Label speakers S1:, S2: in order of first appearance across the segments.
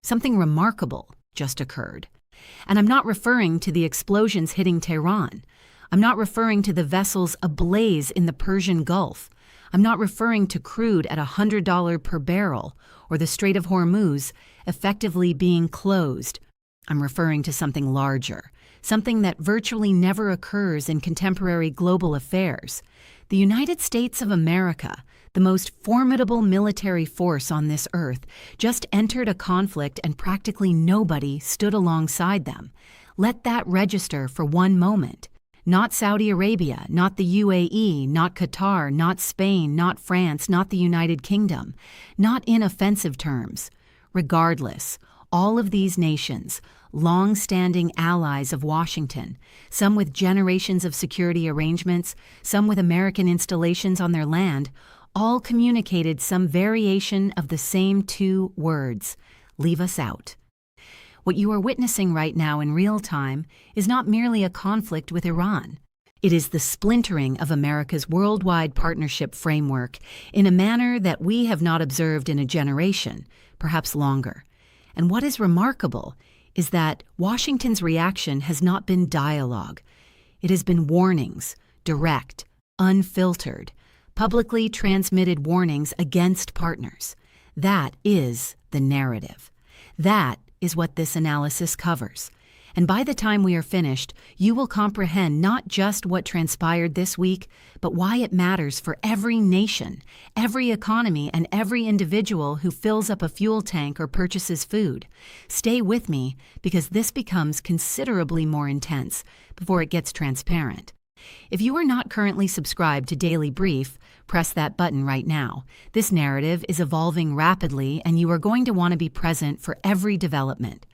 S1: something remarkable just occurred. And I'm not referring to the explosions hitting Tehran. I'm not referring to the vessels ablaze in the Persian Gulf. I'm not referring to crude at $100 per barrel or the Strait of Hormuz effectively being closed. I'm referring to something larger, something that virtually never occurs in contemporary global affairs. The United States of America, the most formidable military force on this earth, just entered a conflict and practically nobody stood alongside them. Let that register for one moment. Not Saudi Arabia, not the UAE, not Qatar, not Spain, not France, not the United Kingdom, not in offensive terms. Regardless, all of these nations, long-standing allies of Washington, some with generations of security arrangements, some with American installations on their land, all communicated some variation of the same two words: leave us out. What you are witnessing right now in real time is not merely a conflict with Iran. It is the splintering of America's worldwide partnership framework in a manner that we have not observed in a generation, perhaps longer. And what is remarkable is that Washington's reaction has not been dialogue. It has been warnings, direct, unfiltered, publicly transmitted warnings against partners. That is the narrative. That is what this analysis covers. And by the time we are finished, you will comprehend not just what transpired this week, but why it matters for every nation, every economy, and every individual who fills up a fuel tank or purchases food. Stay with me, because this becomes considerably more intense before it gets transparent. If you are not currently subscribed to Daily Brief, press that button right now. This narrative is evolving rapidly, and you are going to want to be present for every development.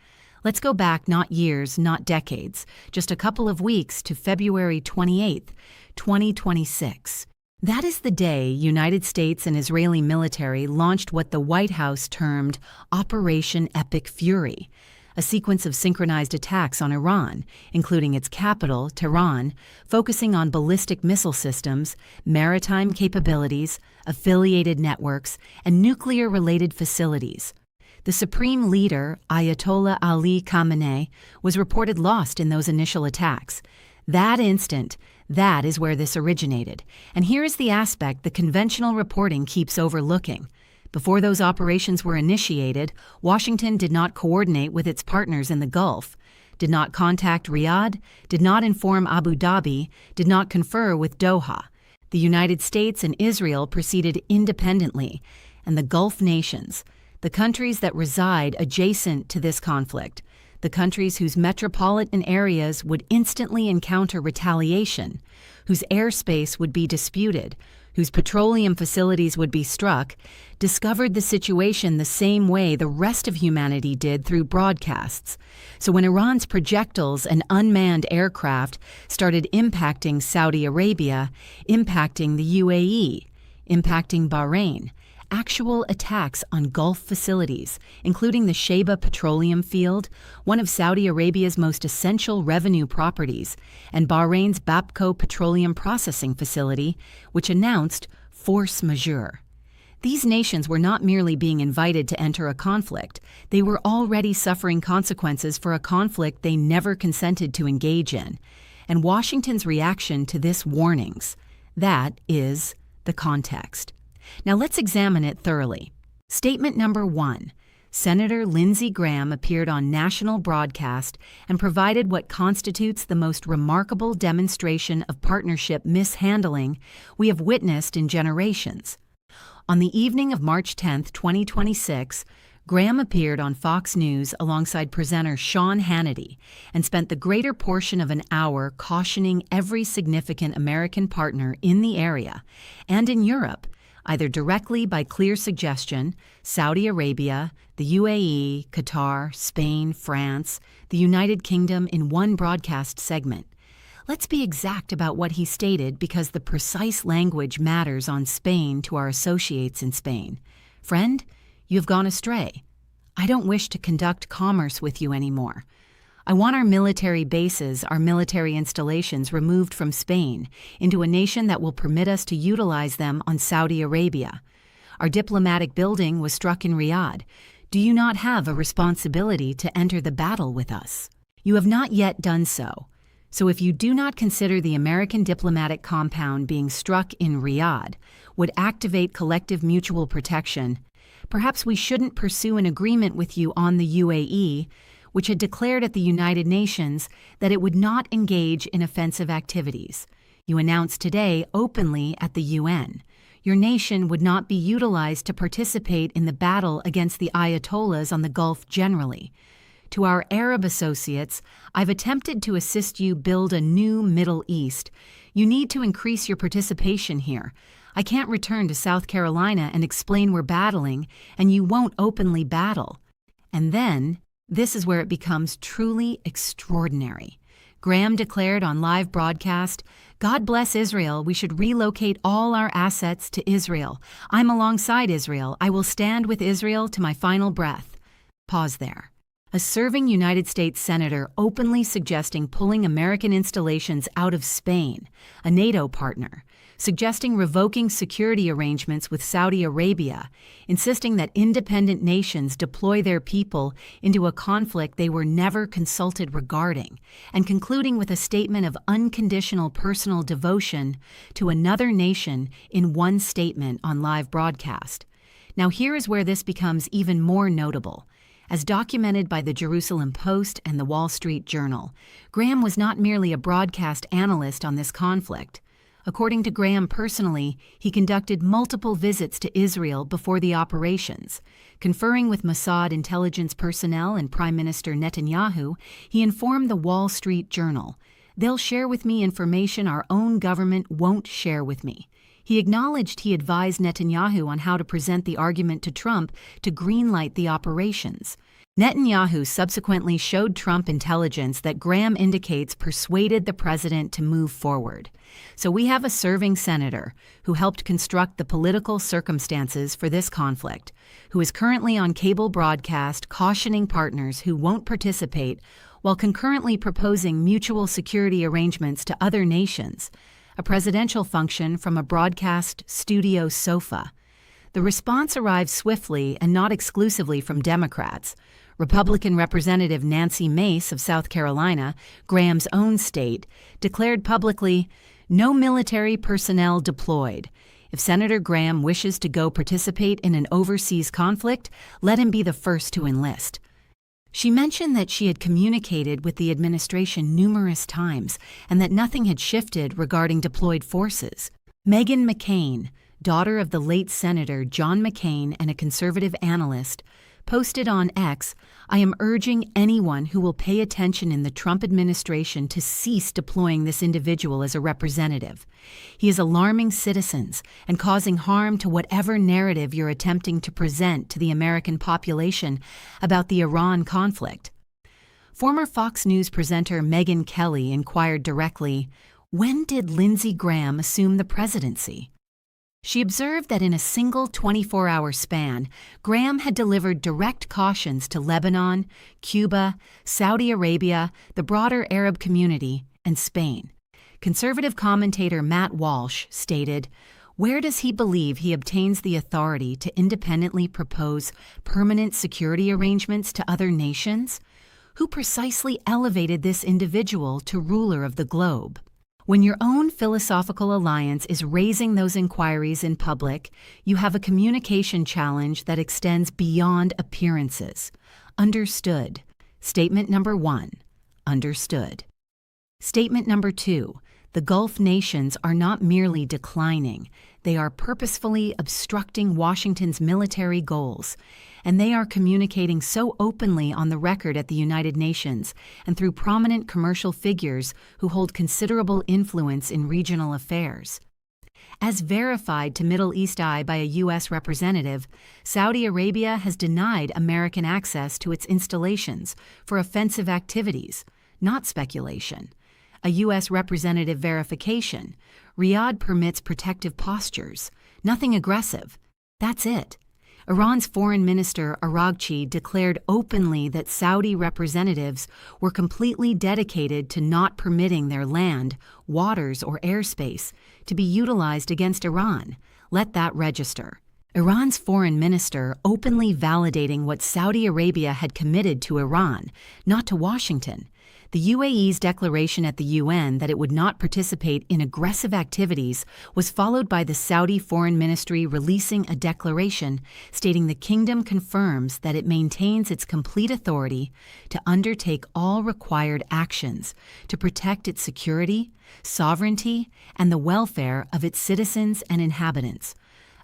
S1: Let's go back not years, not decades, just a couple of weeks to February 28th, 2026. That is the day United States and Israeli military launched what the White House termed Operation Epic Fury, a sequence of synchronized attacks on Iran, including its capital, Tehran, focusing on ballistic missile systems, maritime capabilities, affiliated networks, and nuclear-related facilities. The supreme leader, Ayatollah Ali Khamenei, was reported lost in those initial attacks. That instant, that is where this originated. And here is the aspect the conventional reporting keeps overlooking. Before those operations were initiated, Washington did not coordinate with its partners in the Gulf, did not contact Riyadh, did not inform Abu Dhabi, did not confer with Doha. The United States and Israel proceeded independently, and the Gulf nations, the countries that reside adjacent to this conflict, the countries whose metropolitan areas would instantly encounter retaliation, whose airspace would be disputed, whose petroleum facilities would be struck, discovered the situation the same way the rest of humanity did through broadcasts. So when Iran's projectiles and unmanned aircraft started impacting Saudi Arabia, impacting the UAE, impacting Bahrain, actual attacks on Gulf facilities, including the Sheba petroleum field, one of Saudi Arabia's most essential revenue properties, and Bahrain's Bapco petroleum processing facility, which announced force majeure. These nations were not merely being invited to enter a conflict, they were already suffering consequences for a conflict they never consented to engage in. And Washington's reaction to this warnings, that is the context. Now let's examine it thoroughly. Statement number 1. Senator Lindsey Graham appeared on national broadcast and provided what constitutes the most remarkable demonstration of partnership mishandling we have witnessed in generations. On the evening of March 10, 2026, Graham appeared on Fox News alongside presenter Sean Hannity and spent the greater portion of an hour cautioning every significant American partner in the area and in Europe, either directly by clear suggestion, Saudi Arabia, the UAE, Qatar, Spain, France, the United Kingdom in one broadcast segment. Let's be exact about what he stated because the precise language matters on Spain to our associates in Spain. Friend, you have gone astray. I don't wish to conduct commerce with you anymore. I want our military bases, our military installations removed from Spain into a nation that will permit us to utilize them on Saudi Arabia. Our diplomatic building was struck in Riyadh. Do you not have a responsibility to enter the battle with us? You have not yet done so. So if you do not consider the American diplomatic compound being struck in Riyadh would activate collective mutual protection, perhaps we shouldn't pursue an agreement with you on the UAE, which had declared at the United Nations that it would not engage in offensive activities. You announced today openly at the UN. Your nation would not be utilized to participate in the battle against the Ayatollahs on the Gulf generally. To our Arab associates, I've attempted to assist you build a new Middle East. You need to increase your participation here. I can't return to South Carolina and explain we're battling, and you won't openly battle. And then, this is where it becomes truly extraordinary. Graham declared on live broadcast, "God bless Israel, we should relocate all our assets to Israel. I'm alongside Israel. I will stand with Israel to my final breath." Pause there. A serving United States senator openly suggesting pulling American installations out of Spain, a NATO partner, suggesting revoking security arrangements with Saudi Arabia, insisting that independent nations deploy their people into a conflict they were never consulted regarding, and concluding with a statement of unconditional personal devotion to another nation in one statement on live broadcast. Now here is where this becomes even more notable. As documented by the Jerusalem Post and the Wall Street Journal, Graham was not merely a broadcast analyst on this conflict. According to Graham personally, he conducted multiple visits to Israel before the operations. Conferring with Mossad intelligence personnel and Prime Minister Netanyahu, he informed the Wall Street Journal, "They'll share with me information our own government won't share with me." He acknowledged he advised Netanyahu on how to present the argument to Trump to greenlight the operations. Netanyahu subsequently showed Trump intelligence that Graham indicates persuaded the president to move forward. So we have a serving senator who helped construct the political circumstances for this conflict, who is currently on cable broadcast cautioning partners who won't participate while concurrently proposing mutual security arrangements to other nations. A presidential function from a broadcast studio sofa. The response arrived swiftly and not exclusively from Democrats. Republican Representative Nancy Mace of South Carolina, Graham's own state, declared publicly, "No military personnel deployed. If Senator Graham wishes to go participate in an overseas conflict, let him be the first to enlist." She mentioned that she had communicated with the administration numerous times and that nothing had shifted regarding deployed forces. Meghan McCain, daughter of the late Senator John McCain and a conservative analyst, posted on X, "I am urging anyone who will pay attention in the Trump administration to cease deploying this individual as a representative. He is alarming citizens and causing harm to whatever narrative you're attempting to present to the American population about the Iran conflict." Former Fox News presenter Megyn Kelly inquired directly, "When did Lindsey Graham assume the presidency?" She observed that in a single 24-hour span, Graham had delivered direct cautions to Lebanon, Cuba, Saudi Arabia, the broader Arab community, and Spain. Conservative commentator Matt Walsh stated, "Where does he believe he obtains the authority to independently propose permanent security arrangements to other nations? Who precisely elevated this individual to ruler of the globe?" When your own philosophical alliance is raising those inquiries in public, you have a communication challenge that extends beyond appearances. Understood. Statement number 1. Understood. Statement number 2. The Gulf nations are not merely declining, they are purposefully obstructing Washington's military goals, and they are communicating so openly on the record at the United Nations and through prominent commercial figures who hold considerable influence in regional affairs. As verified to Middle East Eye by a U.S. representative, Saudi Arabia has denied American access to its installations for offensive activities, not speculation. A U.S. representative verification. Riyadh permits protective postures, nothing aggressive. That's it. Iran's Foreign Minister Araghchi declared openly that Saudi representatives were completely dedicated to not permitting their land, waters, or airspace to be utilized against Iran. Let that register. Iran's foreign minister openly validating what Saudi Arabia had committed to Iran, not to Washington. The UAE's declaration at the UN that it would not participate in aggressive activities was followed by the Saudi Foreign Ministry releasing a declaration stating the kingdom confirms that it maintains its complete authority to undertake all required actions to protect its security, sovereignty, and the welfare of its citizens and inhabitants.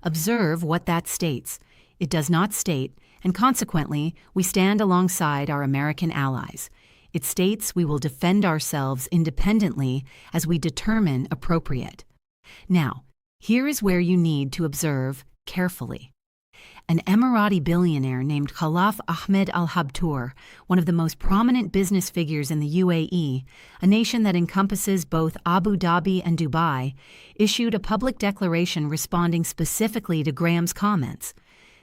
S1: Observe what that states. It does not state, and consequently, we stand alongside our American allies. It states we will defend ourselves independently as we determine appropriate. Now, here is where you need to observe carefully. An Emirati billionaire named Khalaf Ahmed Al Habtoor, one of the most prominent business figures in the UAE, a nation that encompasses both Abu Dhabi and Dubai, issued a public declaration responding specifically to Graham's comments.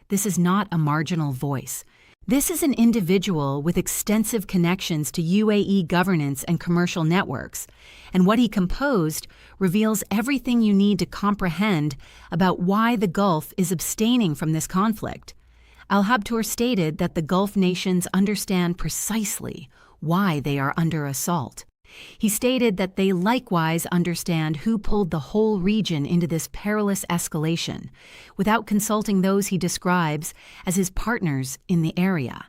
S1: This is not a marginal voice. This is an individual with extensive connections to UAE governance and commercial networks, and what he composed reveals everything you need to comprehend about why the Gulf is abstaining from this conflict. Al Habtoor stated that the Gulf nations understand precisely why they are under assault. He stated that they likewise understand who pulled the whole region into this perilous escalation, without consulting those he describes as his partners in the area.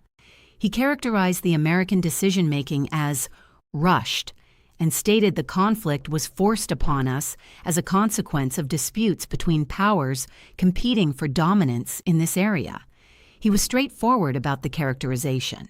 S1: He characterized the American decision-making as rushed, and stated the conflict was forced upon us as a consequence of disputes between powers competing for dominance in this area. He was straightforward about the characterization.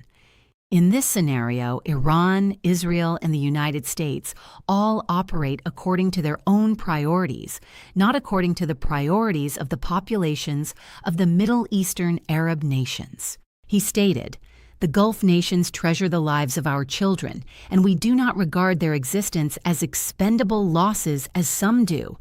S1: In this scenario, Iran, Israel, and the United States all operate according to their own priorities, not according to the priorities of the populations of the Middle Eastern Arab nations. He stated, "The Gulf nations treasure the lives of our children, and we do not regard their existence as expendable losses as some do."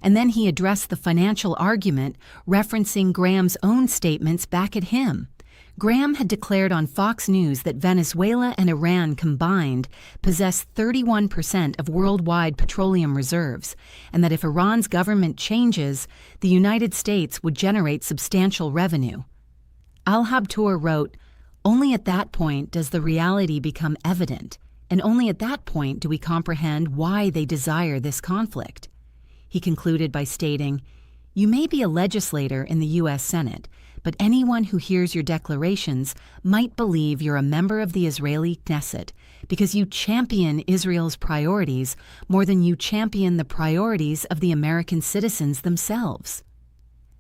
S1: And then he addressed the financial argument, referencing Graham's own statements back at him. Graham had declared on Fox News that Venezuela and Iran combined possess 31% of worldwide petroleum reserves, and that if Iran's government changes, the United States would generate substantial revenue. Al Habtoor wrote, "Only at that point does the reality become evident, and only at that point do we comprehend why they desire this conflict." He concluded by stating, "You may be a legislator in the U.S. Senate, but anyone who hears your declarations might believe you're a member of the Israeli Knesset because you champion Israel's priorities more than you champion the priorities of the American citizens themselves."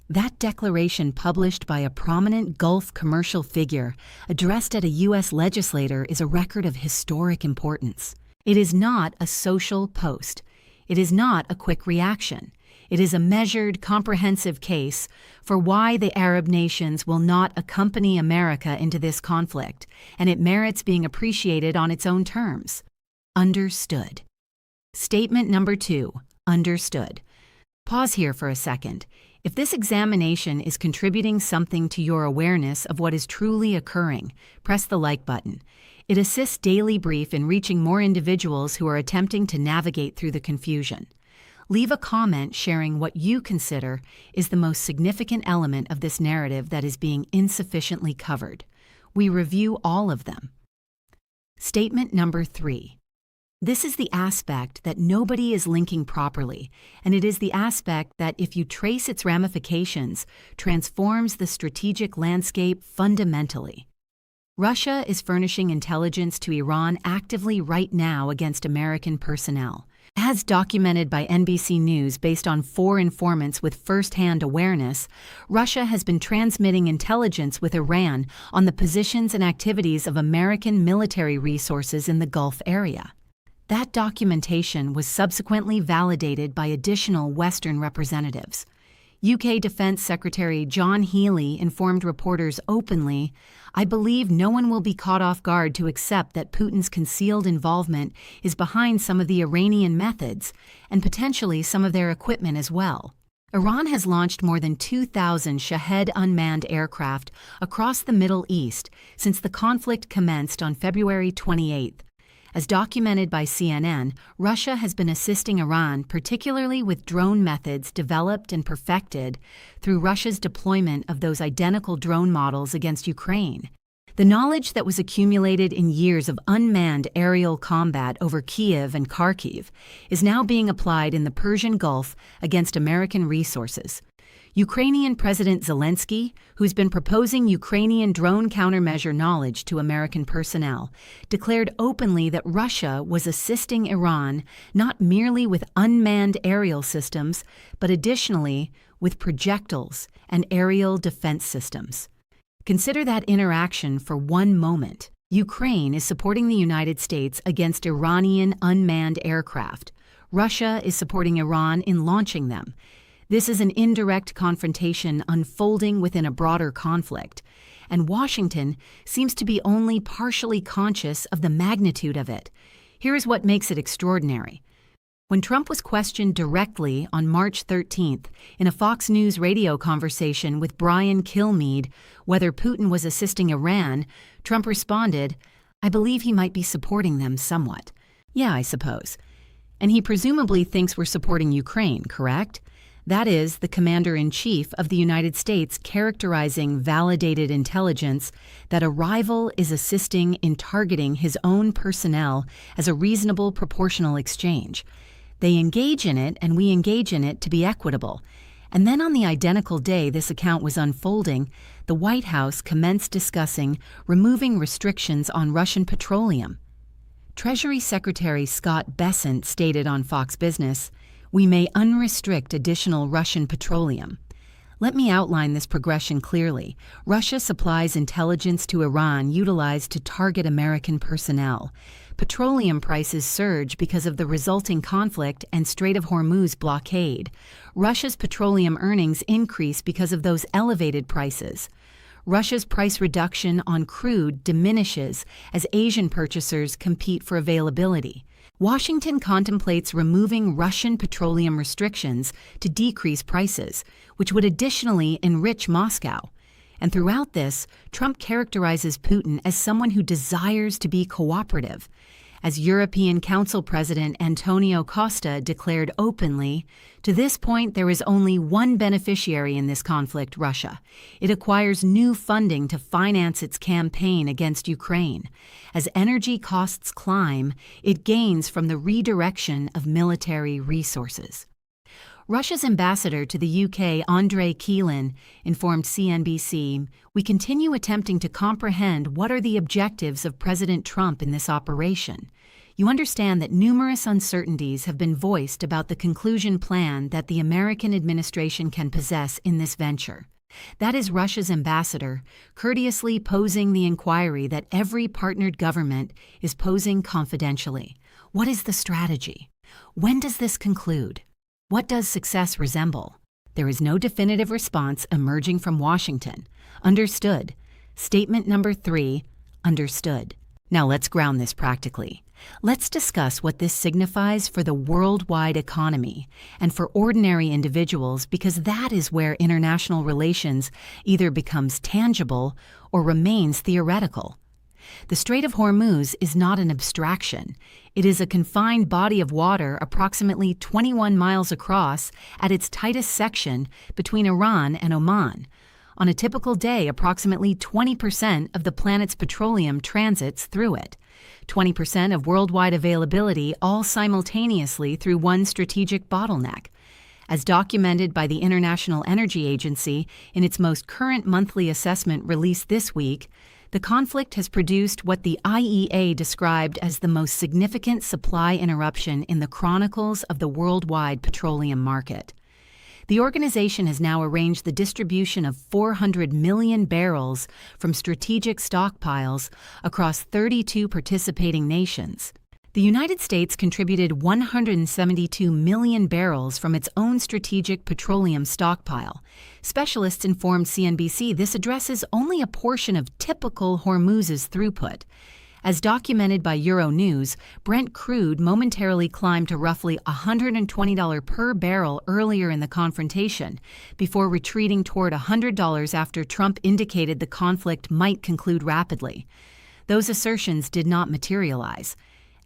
S1: That declaration, published by a prominent Gulf commercial figure addressed at a U.S. legislator, is a record of historic importance. It is not a social post. It is not a quick reaction. It is a measured, comprehensive case for why the Arab nations will not accompany America into this conflict, and it merits being appreciated on its own terms. Understood. Statement number 2, understood. Pause here for a second. If this examination is contributing something to your awareness of what is truly occurring, press the like button. It assists Daily Brief in reaching more individuals who are attempting to navigate through the confusion. Leave a comment sharing what you consider is the most significant element of this narrative that is being insufficiently covered. We review all of them. Statement number 3. This is the aspect that nobody is linking properly, and it is the aspect that, if you trace its ramifications, transforms the strategic landscape fundamentally. Russia is furnishing intelligence to Iran actively right now against American personnel. As documented by NBC News based on 4 informants with first-hand awareness, Russia has been transmitting intelligence with Iran on the positions and activities of American military resources in the Gulf area. That documentation was subsequently validated by additional Western representatives. UK Defense Secretary John Healey informed reporters openly, "I believe no one will be caught off guard to accept that Putin's concealed involvement is behind some of the Iranian methods, and potentially some of their equipment as well." Iran has launched more than 2,000 Shahed unmanned aircraft across the Middle East since the conflict commenced on February 28th. As documented by CNN, Russia has been assisting Iran, particularly with drone methods developed and perfected through Russia's deployment of those identical drone models against Ukraine. The knowledge that was accumulated in years of unmanned aerial combat over Kiev and Kharkiv is now being applied in the Persian Gulf against American resources. Ukrainian President Zelensky, who's been proposing Ukrainian drone countermeasure knowledge to American personnel, declared openly that Russia was assisting Iran not merely with unmanned aerial systems, but additionally with projectiles and aerial defense systems. Consider that interaction for one moment. Ukraine is supporting the United States against Iranian unmanned aircraft. Russia is supporting Iran in launching them. This is an indirect confrontation unfolding within a broader conflict, and Washington seems to be only partially conscious of the magnitude of it. Here is what makes it extraordinary. When Trump was questioned directly on March 13th in a Fox News radio conversation with Brian Kilmeade whether Putin was assisting Iran, Trump responded, "I believe he might be supporting them somewhat." Yeah, I suppose. And he presumably thinks we're supporting Ukraine, correct? That is, the commander-in-chief of the United States characterizing validated intelligence that a rival is assisting in targeting his own personnel as a reasonable proportional exchange. They engage in it, and we engage in it to be equitable. And then on the identical day this account was unfolding, the White House commenced discussing removing restrictions on Russian petroleum. Treasury Secretary Scott Bessent stated on Fox Business, "We may unrestrict additional Russian petroleum." Let me outline this progression clearly. Russia supplies intelligence to Iran utilized to target American personnel. Petroleum prices surge because of the resulting conflict and Strait of Hormuz blockade. Russia's petroleum earnings increase because of those elevated prices. Russia's price reduction on crude diminishes as Asian purchasers compete for availability. Washington contemplates removing Russian petroleum restrictions to decrease prices, which would additionally enrich Moscow. And throughout this, Trump characterizes Putin as someone who desires to be cooperative. As European Council President Antonio Costa declared openly, "To this point there is only one beneficiary in this conflict, Russia. It acquires new funding to finance its campaign against Ukraine. As energy costs climb, it gains from the redirection of military resources." Russia's ambassador to the UK, Andrei Keelin, informed CNBC, "We continue attempting to comprehend what are the objectives of President Trump in this operation. You understand that numerous uncertainties have been voiced about the conclusion plan that the American administration can possess in this venture." That is Russia's ambassador, courteously posing the inquiry that every partnered government is posing confidentially. What is the strategy? When does this conclude? What does success resemble? There is no definitive response emerging from Washington. Understood. Statement number 3, understood. Now let's ground this practically. Let's discuss what this signifies for the worldwide economy and for ordinary individuals, because that is where international relations either becomes tangible or remains theoretical. The Strait of Hormuz is not an abstraction. It is a confined body of water approximately 21 miles across at its tightest section between Iran and Oman. On a typical day, approximately 20% of the planet's petroleum transits through it. 20% of worldwide availability all simultaneously through one strategic bottleneck. As documented by the International Energy Agency in its most current monthly assessment released this week, the conflict has produced what the IEA described as the most significant supply interruption in the chronicles of the worldwide petroleum market. The organization has now arranged the distribution of 400 million barrels from strategic stockpiles across 32 participating nations. The United States contributed 172 million barrels from its own strategic petroleum stockpile. Specialists informed CNBC this addresses only a portion of typical Hormuz's throughput. As documented by Euronews, Brent crude momentarily climbed to roughly $120 per barrel earlier in the confrontation, before retreating toward $100 after Trump indicated the conflict might conclude rapidly. Those assertions did not materialize.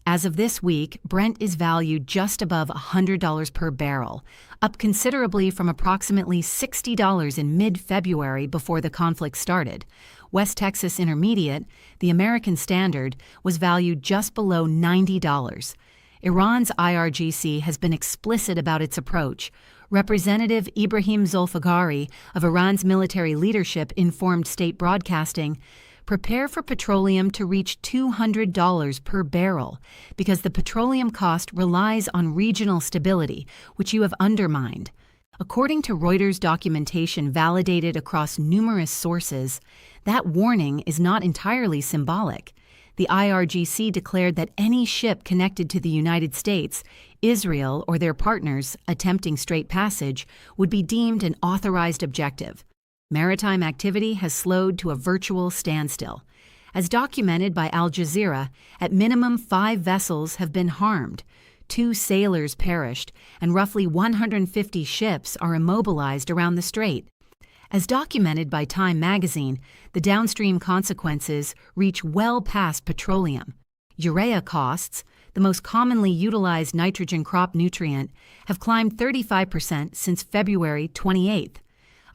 S1: As of this week, Brent is valued just above $100 per barrel, up considerably from approximately $60 in mid-February before the conflict started. West Texas Intermediate, the American Standard, was valued just below $90. Iran's IRGC has been explicit about its approach. Representative Ibrahim Zolfaghari of Iran's military leadership informed state broadcasting, "Prepare for petroleum to reach $200 per barrel because the petroleum cost relies on regional stability, which you have undermined." According to Reuters documentation validated across numerous sources, that warning is not entirely symbolic. The IRGC declared that any ship connected to the United States, Israel, or their partners attempting Strait passage would be deemed an authorized objective. Maritime activity has slowed to a virtual standstill. As documented by Al Jazeera, at minimum 5 vessels have been harmed, 2 sailors perished, and roughly 150 ships are immobilized around the strait. As documented by Time magazine, the downstream consequences reach well past petroleum. Urea costs, the most commonly utilized nitrogen crop nutrient, have climbed 35% since February 28th.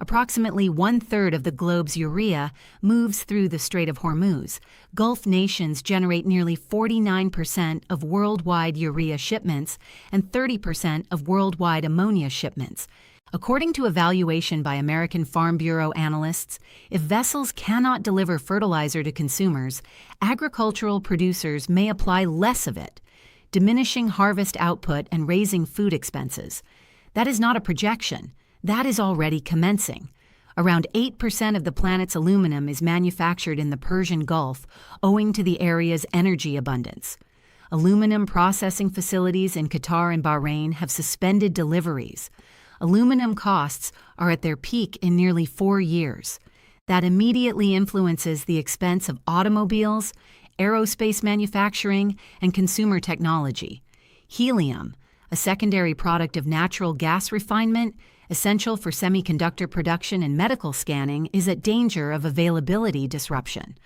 S1: Approximately 1/3 of the globe's urea moves through the Strait of Hormuz. Gulf nations generate nearly 49% of worldwide urea shipments and 30% of worldwide ammonia shipments. According to evaluation by American Farm Bureau analysts, if vessels cannot deliver fertilizer to consumers, agricultural producers may apply less of it, diminishing harvest output and raising food expenses. That is not a projection. That is already commencing. Around 8% of the planet's aluminum is manufactured in the Persian Gulf, owing to the area's energy abundance. Aluminum processing facilities in Qatar and Bahrain have suspended deliveries. Aluminum costs are at their peak in nearly 4 years. That immediately influences the expense of automobiles, aerospace manufacturing, and consumer technology. Helium, a secondary product of natural gas refinement, essential for semiconductor production and medical scanning, is at danger of availability disruption.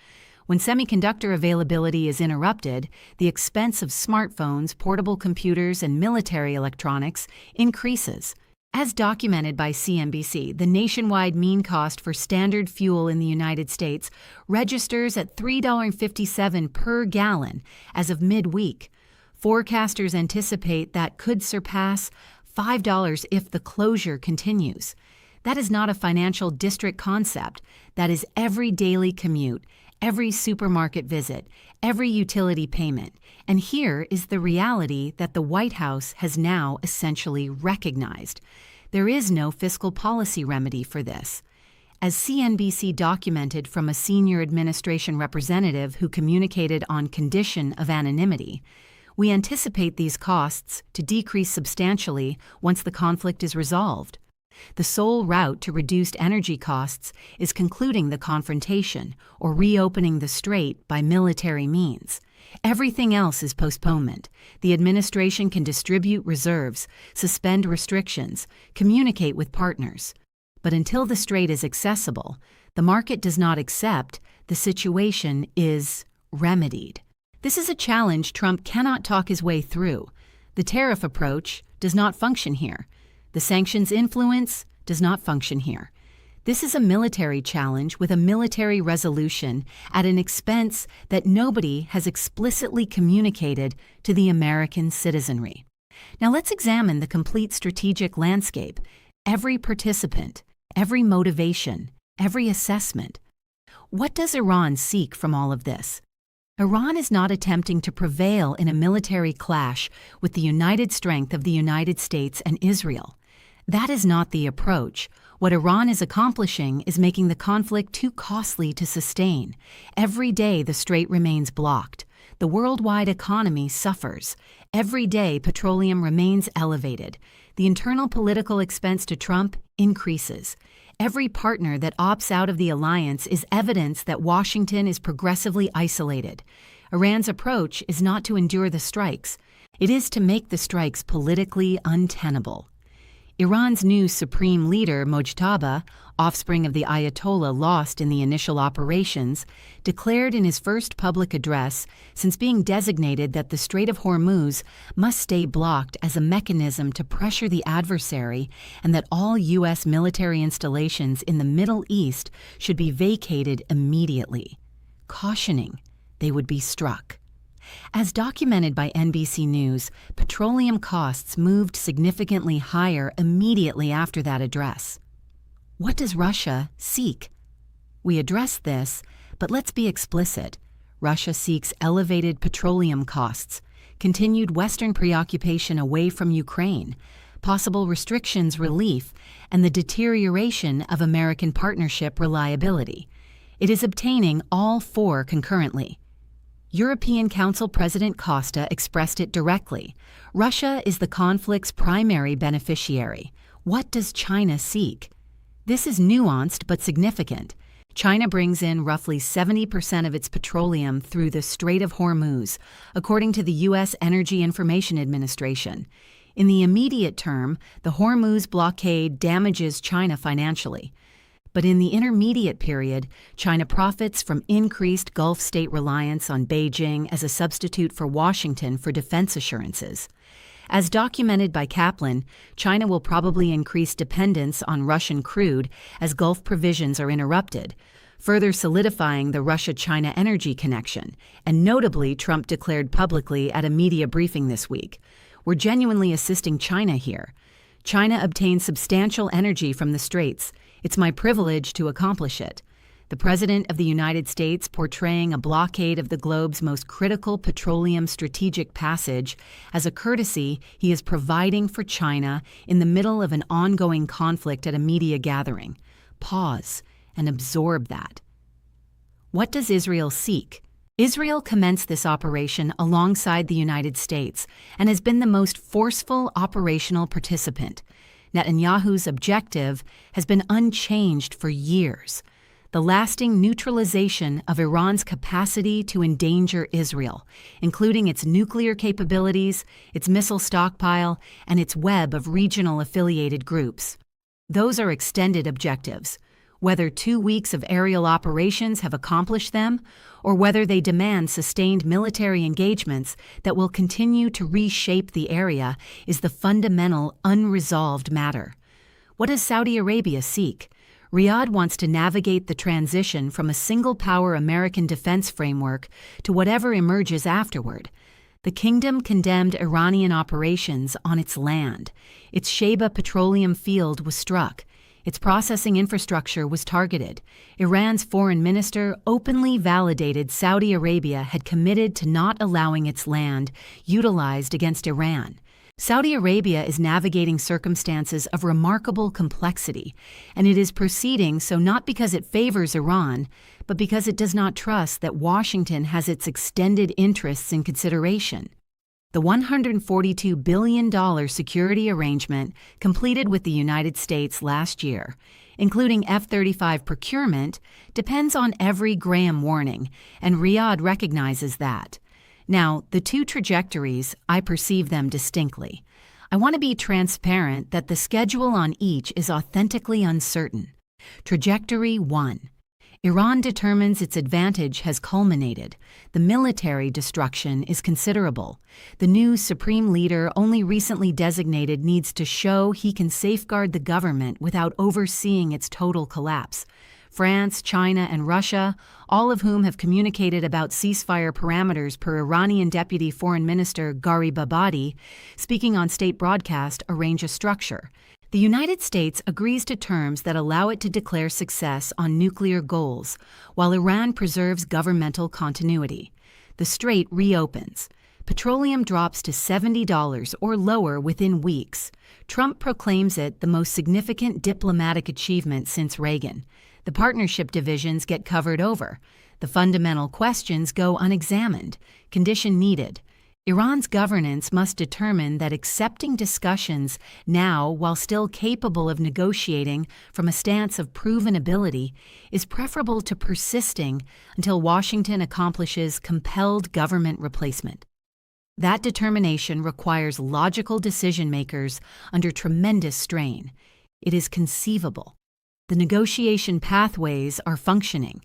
S1: When semiconductor availability is interrupted, the expense of smartphones, portable computers, and military electronics increases. As documented by CNBC, the nationwide mean cost for standard fuel in the United States registers at $3.57 per gallon as of midweek. Forecasters anticipate that could surpass $5 if the closure continues. That is not a financial district concept. That is every daily commute, every supermarket visit, every utility payment. And here is the reality that the White House has now essentially recognized. There is no fiscal policy remedy for this. As CNBC documented from a senior administration representative who communicated on condition of anonymity, we anticipate these costs to decrease substantially once the conflict is resolved. The sole route to reduced energy costs is concluding the confrontation or reopening the strait by military means. Everything else is postponement. The administration can distribute reserves, suspend restrictions, communicate with partners. But until the strait is accessible, the market does not accept, the situation is remedied. This is a challenge Trump cannot talk his way through. The tariff approach does not function here. The sanctions influence does not function here. This is a military challenge with a military resolution at an expense that nobody has explicitly communicated to the American citizenry. Now let's examine the complete strategic landscape, every participant, every motivation, every assessment. What does Iran seek from all of this? Iran is not attempting to prevail in a military clash with the united strength of the United States and Israel. That is not the approach. What Iran is accomplishing is making the conflict too costly to sustain. Every day the strait remains blocked. The worldwide economy suffers. Every day petroleum remains elevated. The internal political expense to Trump increases. Every partner that opts out of the alliance is evidence that Washington is progressively isolated. Iran's approach is not to endure the strikes. It is to make the strikes politically untenable. Iran's new supreme leader, Mojtaba, offspring of the Ayatollah lost in the initial operations, declared in his first public address since being designated that the Strait of Hormuz must stay blocked as a mechanism to pressure the adversary and that all U.S. military installations in the Middle East should be vacated immediately, cautioning they would be struck. As documented by NBC News, petroleum costs moved significantly higher immediately after that address. What does Russia seek? We addressed this, but let's be explicit. Russia seeks elevated petroleum costs, continued Western preoccupation away from Ukraine, possible restrictions relief, and the deterioration of American partnership reliability. It is obtaining all four concurrently. European Council President Costa expressed it directly. Russia is the conflict's primary beneficiary. What does China seek? This is nuanced but significant. China brings in roughly 70% of its petroleum through the Strait of Hormuz, according to the U.S. Energy Information Administration. In the immediate term, the Hormuz blockade damages China financially. But in the intermediate period, China profits from increased Gulf state reliance on Beijing as a substitute for Washington for defense assurances. As documented by Kaplan, China will probably increase dependence on Russian crude as Gulf provisions are interrupted, further solidifying the Russia-China energy connection, and notably Trump declared publicly at a media briefing this week, "We're genuinely assisting China here. China obtains substantial energy from the Straits. It's my privilege to accomplish it." The President of the United States portraying a blockade of the globe's most critical petroleum strategic passage as a courtesy he is providing for China in the middle of an ongoing conflict at a media gathering. Pause and absorb that. What does Israel seek? Israel commenced this operation alongside the United States and has been the most forceful operational participant. Netanyahu's objective has been unchanged for years: the lasting neutralization of Iran's capacity to endanger Israel, including its nuclear capabilities, its missile stockpile, and its web of regional affiliated groups. Those are extended objectives. Whether 2 weeks of aerial operations have accomplished them, or whether they demand sustained military engagements that will continue to reshape the area, is the fundamental, unresolved matter. What does Saudi Arabia seek? Riyadh wants to navigate the transition from a single-power American defense framework to whatever emerges afterward. The kingdom condemned Iranian operations on its land. Its Sheba petroleum field was struck. Its processing infrastructure was targeted. Iran's foreign minister openly validated Saudi Arabia had committed to not allowing its land utilized against Iran. Saudi Arabia is navigating circumstances of remarkable complexity, and it is proceeding so not because it favors Iran, but because it does not trust that Washington has its extended interests in consideration. The $142 billion security arrangement completed with the United States last year, including F-35 procurement, depends on every Graham warning, and Riyadh recognizes that. Now, the two trajectories, I perceive them distinctly. I want to be transparent that the schedule on each is authentically uncertain. Trajectory 1. Iran determines its advantage has culminated. The military destruction is considerable. The new supreme leader, only recently designated, needs to show he can safeguard the government without overseeing its total collapse. France, China, and Russia, all of whom have communicated about ceasefire parameters per Iranian Deputy Foreign Minister Gharibabadi, speaking on state broadcast, arrange a structure. The United States agrees to terms that allow it to declare success on nuclear goals, while Iran preserves governmental continuity. The strait reopens. Petroleum drops to $70 or lower within weeks. Trump proclaims it the most significant diplomatic achievement since Reagan. The partnership divisions get covered over. The fundamental questions go unexamined. Condition needed. Iran's governance must determine that accepting discussions now, while still capable of negotiating from a stance of proven ability, is preferable to persisting until Washington accomplishes compelled government replacement. That determination requires logical decision-makers under tremendous strain. It is conceivable. The negotiation pathways are functioning.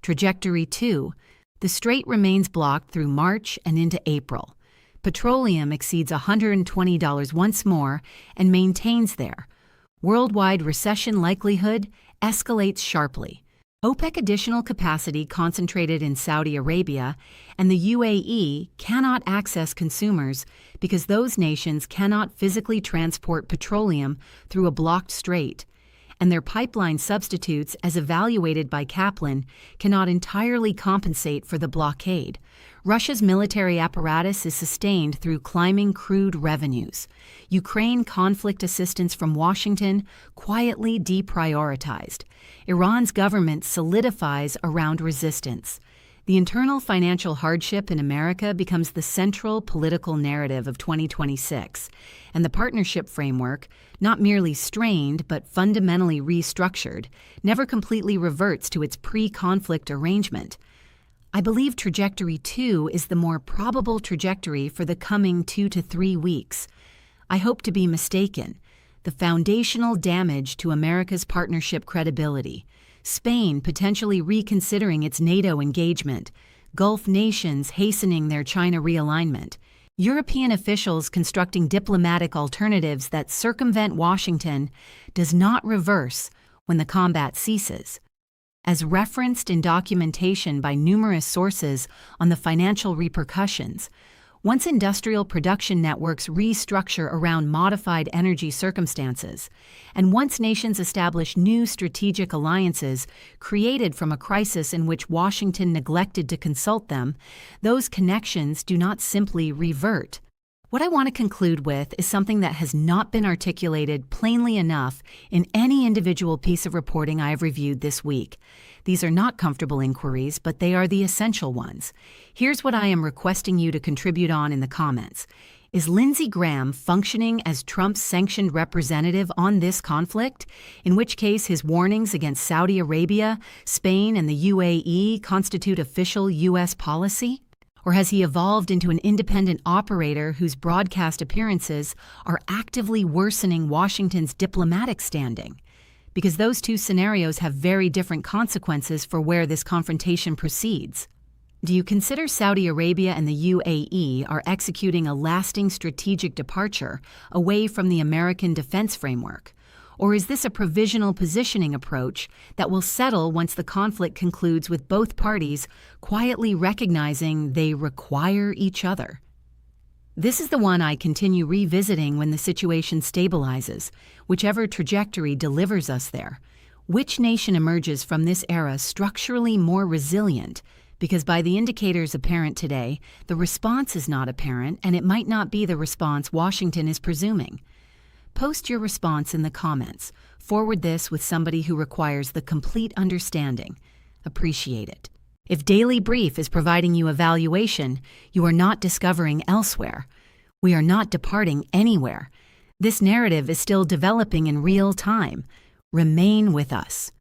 S1: Trajectory 2. The strait remains blocked through March and into April. Petroleum exceeds $120 once more and maintains there. Worldwide recession likelihood escalates sharply. OPEC additional capacity concentrated in Saudi Arabia and the UAE cannot access consumers because those nations cannot physically transport petroleum through a blocked strait, and their pipeline substitutes, as evaluated by Kaplan, cannot entirely compensate for the blockade. Russia's military apparatus is sustained through climbing crude revenues. Ukraine conflict assistance from Washington quietly deprioritized. Iran's government solidifies around resistance. The internal financial hardship in America becomes the central political narrative of 2026, and the partnership framework, not merely strained but fundamentally restructured, never completely reverts to its pre-conflict arrangement. I believe trajectory 2 is the more probable trajectory for the coming 2 to 3 weeks. I hope to be mistaken. The foundational damage to America's partnership credibility, Spain potentially reconsidering its NATO engagement, Gulf nations hastening their China realignment, European officials constructing diplomatic alternatives that circumvent Washington, does not reverse when the combat ceases. As referenced in documentation by numerous sources on the financial repercussions, once industrial production networks restructure around modified energy circumstances, and once nations establish new strategic alliances created from a crisis in which Washington neglected to consult them, those connections do not simply revert. What I want to conclude with is something that has not been articulated plainly enough in any individual piece of reporting I have reviewed this week. These are not comfortable inquiries, but they are the essential ones. Here's what I am requesting you to contribute on in the comments. Is Lindsey Graham functioning as Trump's sanctioned representative on this conflict, in which case his warnings against Saudi Arabia, Spain, and the UAE constitute official U.S. policy? Or has he evolved into an independent operator whose broadcast appearances are actively worsening Washington's diplomatic standing? Because those two scenarios have very different consequences for where this confrontation proceeds. Do you consider Saudi Arabia and the UAE are executing a lasting strategic departure away from the American defense framework? Or is this a provisional positioning approach that will settle once the conflict concludes with both parties quietly recognizing they require each other? This is the one I continue revisiting when the situation stabilizes, whichever trajectory delivers us there. Which nation emerges from this era structurally more resilient? Because by the indicators apparent today, the response is not apparent, and it might not be the response Washington is presuming. Post your response in the comments. Forward this with somebody who requires the complete understanding. Appreciate it. If Daily Brief is providing you evaluation, you are not discovering elsewhere. We are not departing anywhere. This narrative is still developing in real time. Remain with us.